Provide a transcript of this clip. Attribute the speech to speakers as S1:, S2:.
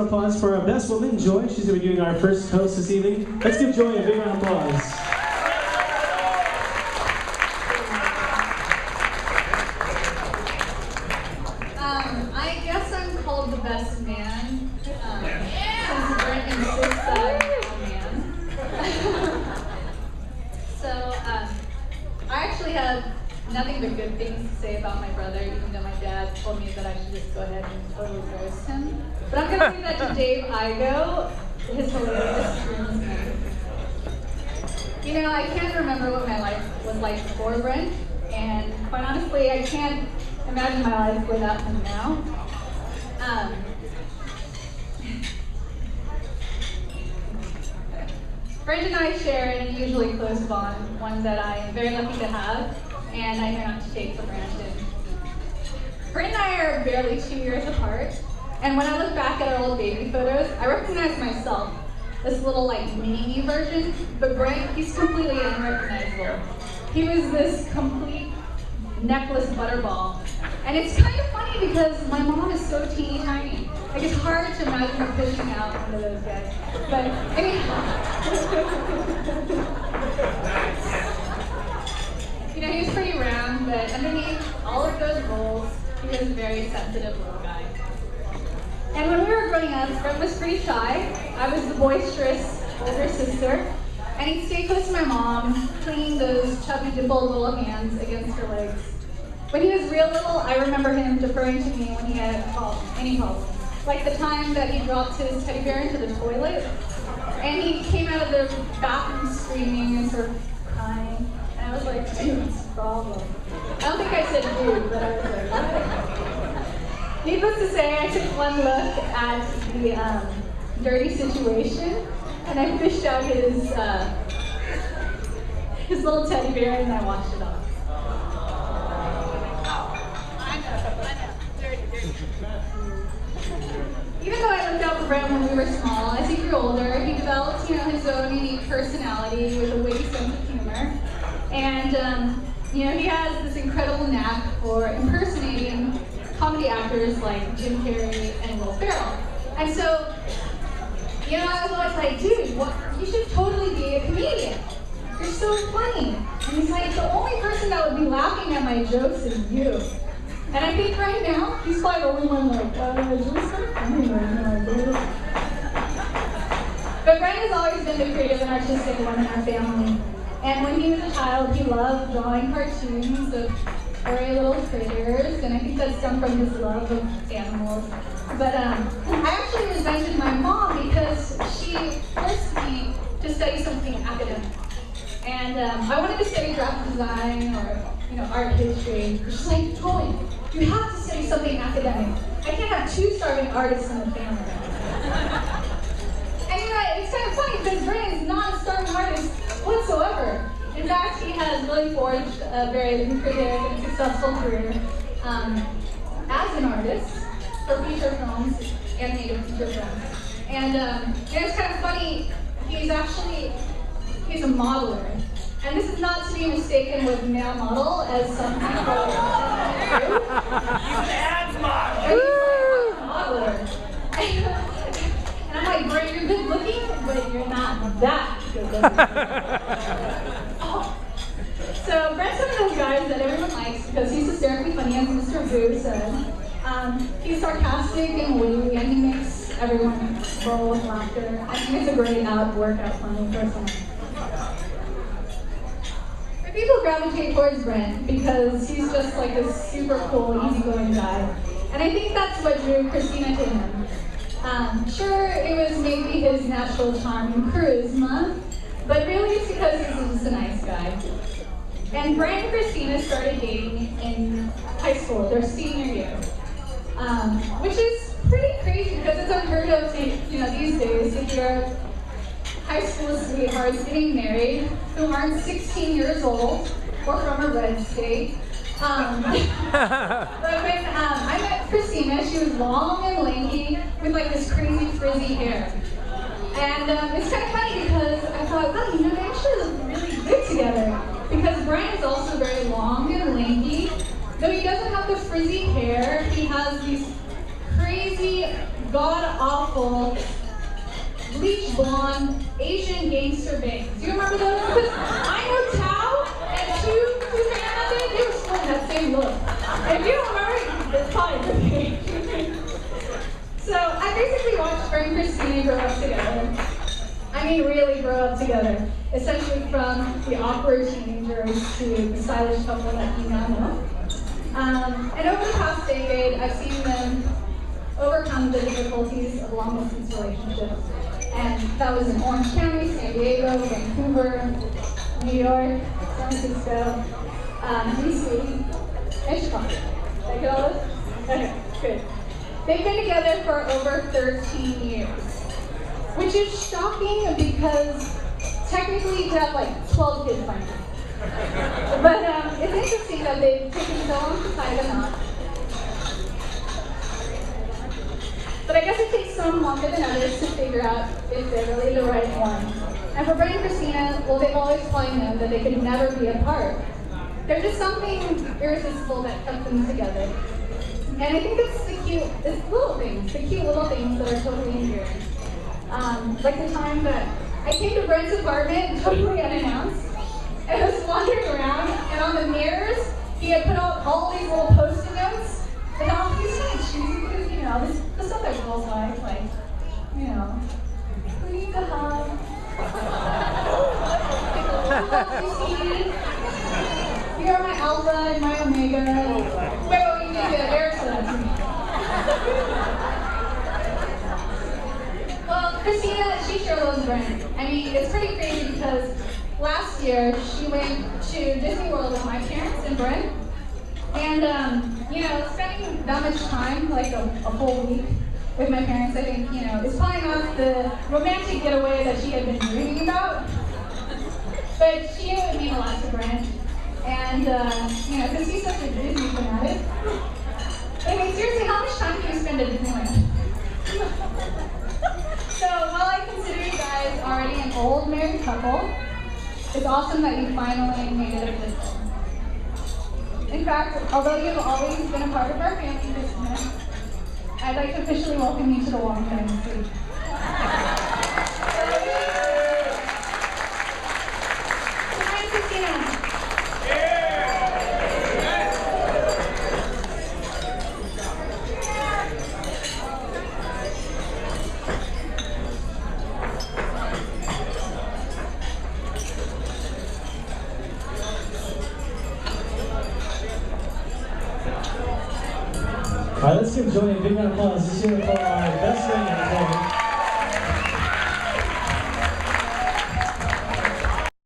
S1: round of applause for our best woman, Joy. She's going to be doing our first toast this evening. Let's give Joy a big round of applause.
S2: I guess I'm called the best man. Since Brent insists that I'm a man. So, I actually have nothing but good things to say about my brother, even though my dad told me that I should just go ahead and totally roast him. But I'm going to leave that to Dave Igo, his hilarious groomsman. You know, I can't remember what my life was like before Brent, and quite honestly, I can't imagine my life without him now. Brent and I share an unusually close bond, one that I am very lucky to have, and I know not to take for granted. Brent and I are barely 2 years apart, and when I look back at our old baby photos, I recognize myself, this little like mini-me version, but Brent, he's completely unrecognizable. He was this complete necklace butterball. And it's kind of funny because my mom is so teeny tiny. Like it's hard to imagine her fishing out one of those guys. But you know, he was pretty round, but underneath all of those rolls, he was a very sensitive little guy. And when we were growing up, Brent was pretty shy. I was the boisterous older sister. And he'd stay close to my mom, clinging those chubby, dimpled little hands against her legs. When he was real little, I remember him deferring to me when he had any problem. Like the time that he dropped his teddy bear into the toilet, and he came out of the bathroom screaming and sort of crying. And I was like, dude, what's the problem? I don't think I said dude, but I was like, what? Needless to say, I took one look at the dirty situation, and I fished out his little teddy bear and I washed it off. Even though I looked out for Brent when we were small, as he grew older, he developed, his own unique personality with a witty sense of humor. And, he has this incredible knack for impersonating comedy actors like Jim Carrey and Will Ferrell. And so, I was always like, dude, you should totally be a comedian. You're so funny. And he's like, the only person that would be laughing at my jokes is you. And I think right now, he's probably the only one like, it's really sort of funny right now, dude. But Brent has always been the creative and artistic one in our family. And when he was a child, he loved drawing cartoons of furry little critters, and I think that stemmed from his love of animals. But I actually resented my mom because she forced me to study something academic. And I wanted to study graphic design or art history. She's like, Joy, you have to study something academic. I can't have two starving artists in the family. And it's kind of funny because Brent is not a starving artist whatsoever. In fact, he has really forged a very lucrative and successful career as an artist for feature films, animated feature films. And it's kind of funny, he's a modeler. And this is not to be mistaken with male model, as some people do.
S3: He's an ads model!
S2: He's a modeler. And I'm like, Brent, you're good looking, but you're not that good looking. So Brent's one of those guys that everyone likes because he's hysterically funny, as Mr. Boo said. He's sarcastic and witty, and he makes everyone roll with laughter. I think it's a great workout for me personally. People gravitate towards Brent because he's just like this super cool, easygoing guy. And I think that's what drew Christina to him. Sure, it was maybe his natural charm and charisma, but really it's because he's just a nice guy. And Brent and Christina started dating in high school, their senior year, which is pretty crazy because it's unheard of these days if you're high school sweethearts getting married who aren't 16 years old or from a red state. But when I met Christina, she was long and lanky with like this crazy frizzy hair. And it's kind of funny because I thought, wow, they actually look really good together. Because Brent is also very long and lanky. Though he doesn't have the frizzy hair, he has these crazy god-awful, bleach blonde, Asian gangster bangs. Do you remember those? Because I know Tao and two men they were still in that same look. If you don't remember, it's probably a good thing. So I basically watched Brent and Christina grow up together. I mean, really grow up together. Essentially from the awkward teenagers to the stylish couple that you now know. And over the past decade, I've seen them overcome the difficulties of long-distance relationships. And that was in Orange County, San Diego, Vancouver, New York, San Francisco, DC, and Chicago. Did I get all this? Okay, good. They've been together for over 13 years, which is shocking because technically you could have like 12 kids by now. But it's interesting that they've taken so long to tie the knot. But I guess it takes some longer than others to figure out if they're really the right one. And for Brent and Christina, well, they've always probably known that they could never be apart. There's just something irresistible that kept them together. And I think it's the cute little things that are totally endearing. Like the time that I came to Brent's apartment totally unannounced. And I was wandering around, and on the mirrors, he had put out all these little Post-it notes. And all these things, because, you know, the stuff that girls like, you know, who needs a hug? You're my alpha and my omega. Wait, you did get Eric said that to me. Well, Christina, she sure loves Brent. I mean, it's pretty crazy because last year she went to Disney World with my parents and Brent. And, you know, spending that much time, like a whole week with my parents, I think, you know, is probably not the romantic getaway that she had been dreaming about. But she knew it would mean a lot to Brent. And, you know, because he's such a Disney fanatic. I mean, seriously, how much time can you spend at Disneyland? So, while I consider you guys already an old married couple, it's awesome that you finally made it official. In fact, although you've always been a part of our family this month, I'd like to officially welcome you to the Long Dynasty. Tonight, Christina.
S1: All right, let's give Joey a big round of applause this year for our best man.